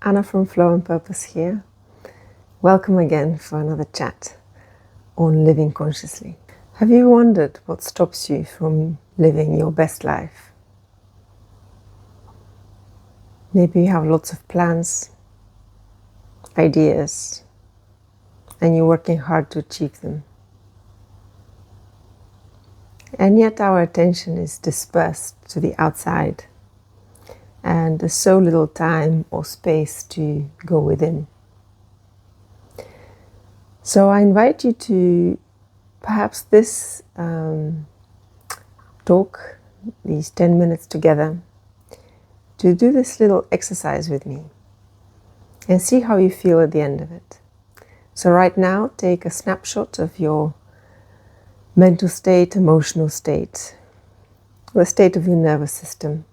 Anna from Flow and Purpose here. Welcome again for another chat on living consciously. Have you wondered what stops you from living your best life? Maybe you have lots of plans, ideas, and you're working hard to achieve them. And yet our attention is dispersed to the outside, and there's so little time or space to go within. So I invite you to perhaps this talk, these 10 minutes together, to do this little exercise with me and see how you feel at the end of it. So right now, take a snapshot of your mental state, emotional state, the state of your nervous system,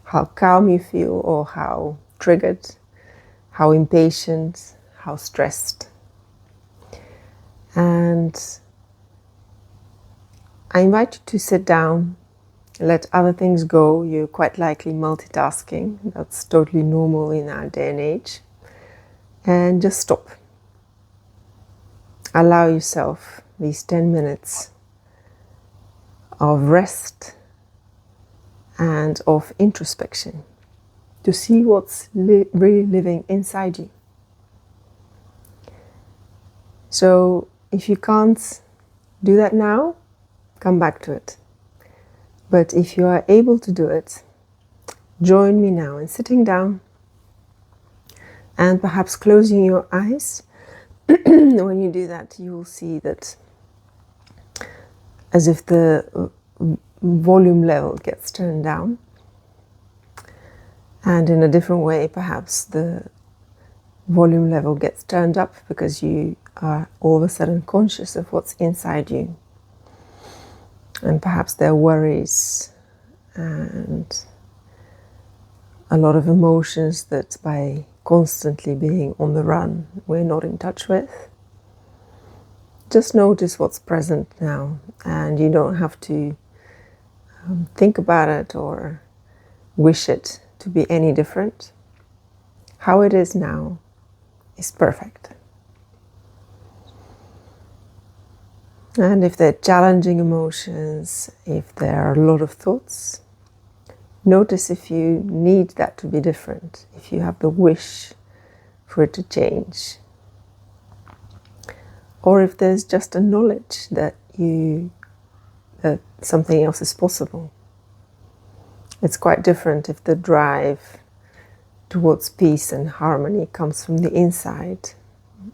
how calm you feel or how triggered, how impatient, how stressed. And I invite you to sit down, let other things go. You're quite likely multitasking. That's totally normal in our day and age. And just stop. Allow yourself these 10 minutes of rest and of introspection to see what's really living inside you. So if you can't do that now, come back to it. But if you are able to do it, join me now in sitting down and perhaps closing your eyes. When you do that, you will see that as if the volume level gets turned down. And in a different way, perhaps the volume level gets turned up because you are all of a sudden conscious of what's inside you. And perhaps there are worries and a lot of emotions that by constantly being on the run, we're not in touch with. Just notice what's present now, and you don't have to think about it or wish it to be any different. How it is now is perfect. And if there are challenging emotions, if there are a lot of thoughts, notice if you need that to be different, if you have the wish for it to change. Or if there's just a knowledge that something else is possible. It's quite different if the drive towards peace and harmony comes from the inside.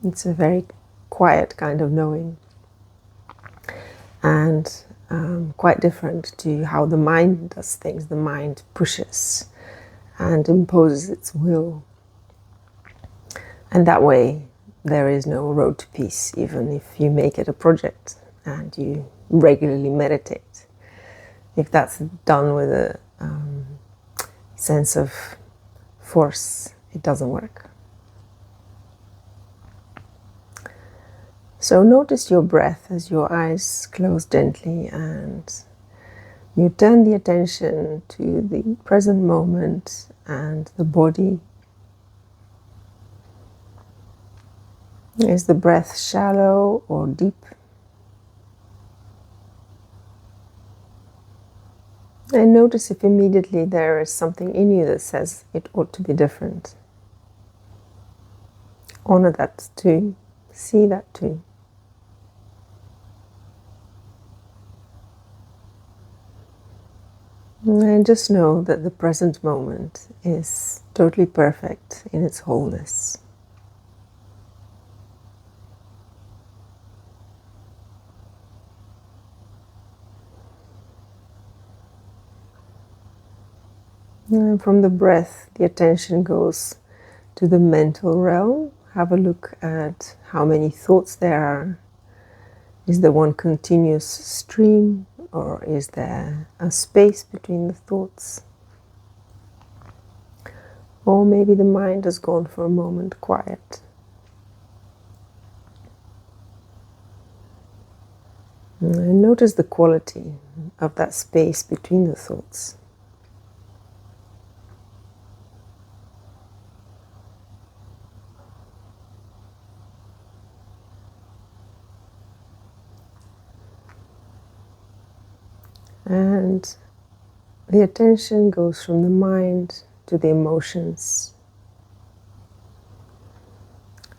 It's a very quiet kind of knowing. And quite different to how the mind does things. The mind pushes and imposes its will. And that way, there is no road to peace, even if you make it a project and you regularly meditate. If that's done with a sense of force, it doesn't work. So notice your breath as your eyes close gently and you turn the attention to the present moment and the body. Is the breath shallow or deep? And notice if immediately there is something in you that says it ought to be different. Honor that too. See that too. And just know that the present moment is totally perfect in its wholeness. And from the breath, the attention goes to the mental realm. Have a look at how many thoughts there are. Is there one continuous stream, or is there a space between the thoughts? Or maybe the mind has gone for a moment quiet. And notice the quality of that space between the thoughts. And the attention goes from the mind to the emotions.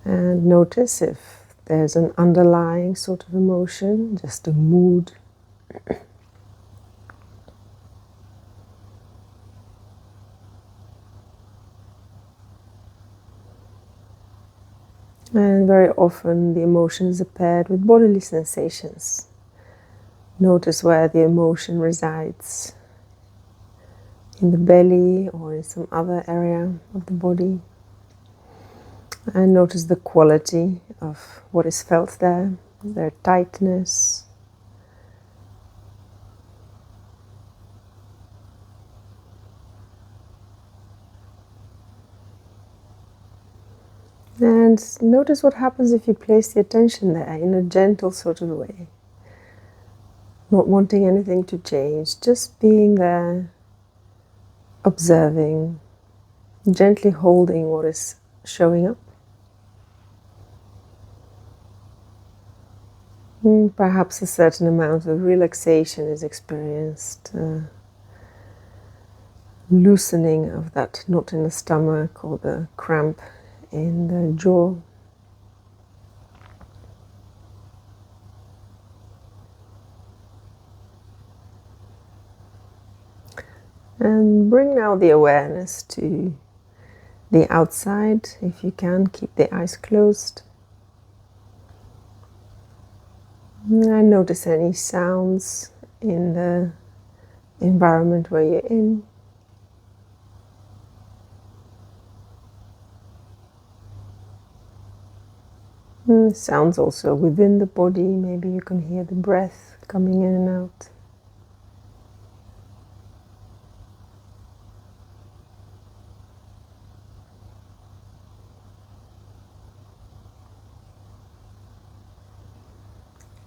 And notice if there's an underlying sort of emotion, just a mood. And very often the emotions are paired with bodily sensations. Notice where the emotion resides, in the belly or in some other area of the body. And notice the quality of what is felt there, their tightness. And notice what happens if you place the attention there in a gentle sort of way. Not wanting anything to change, just being there, observing, gently holding what is showing up. Perhaps a certain amount of relaxation is experienced, loosening of that knot in the stomach or the cramp in the jaw. And bring now the awareness to the outside. If you can, keep the eyes closed. And notice any sounds in the environment where you're in. Sounds also within the body. Maybe you can hear the breath coming in and out.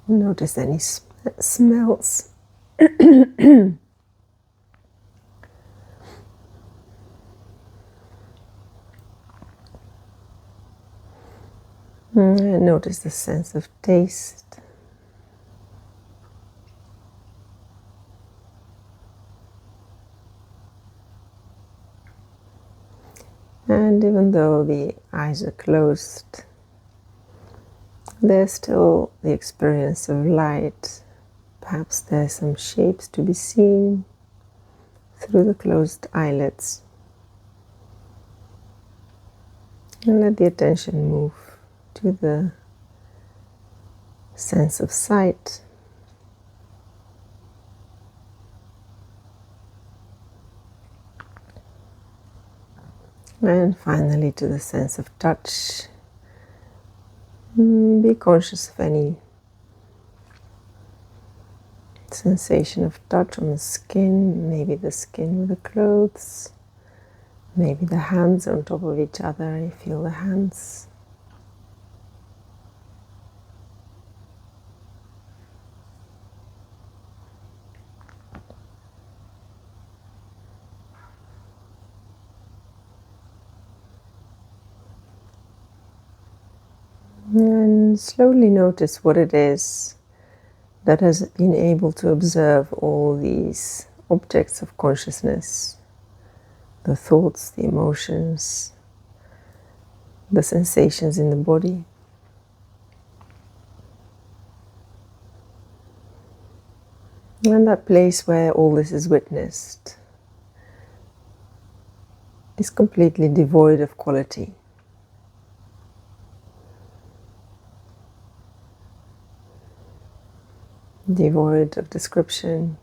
Notice any smells. And notice the sense of taste. And even though the eyes are closed, there's still the experience of light. Perhaps there's some shapes to be seen through the closed eyelids. And let the attention move to the sense of sight. And finally to the sense of touch. Be conscious of any sensation of touch on the skin, maybe the skin with the clothes, maybe the hands on top of each other. You feel the hands. And slowly notice what it is that has been able to observe all these objects of consciousness, the thoughts, the emotions, the sensations in the body. And that place where all this is witnessed is completely devoid of quality. Devoid of description,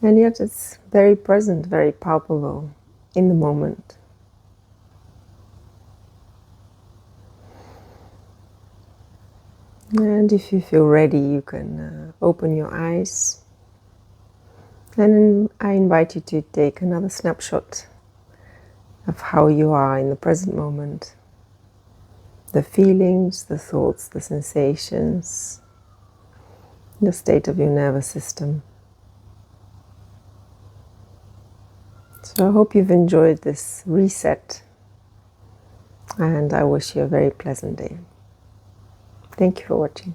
and yet it's very present, very palpable in the moment. And if you feel ready, you can open your eyes, and I invite you to take another snapshot of how you are in the present moment, the feelings, the thoughts, the sensations, the state of your nervous system. So I hope you've enjoyed this reset, and I wish you a very pleasant day. Thank you for watching.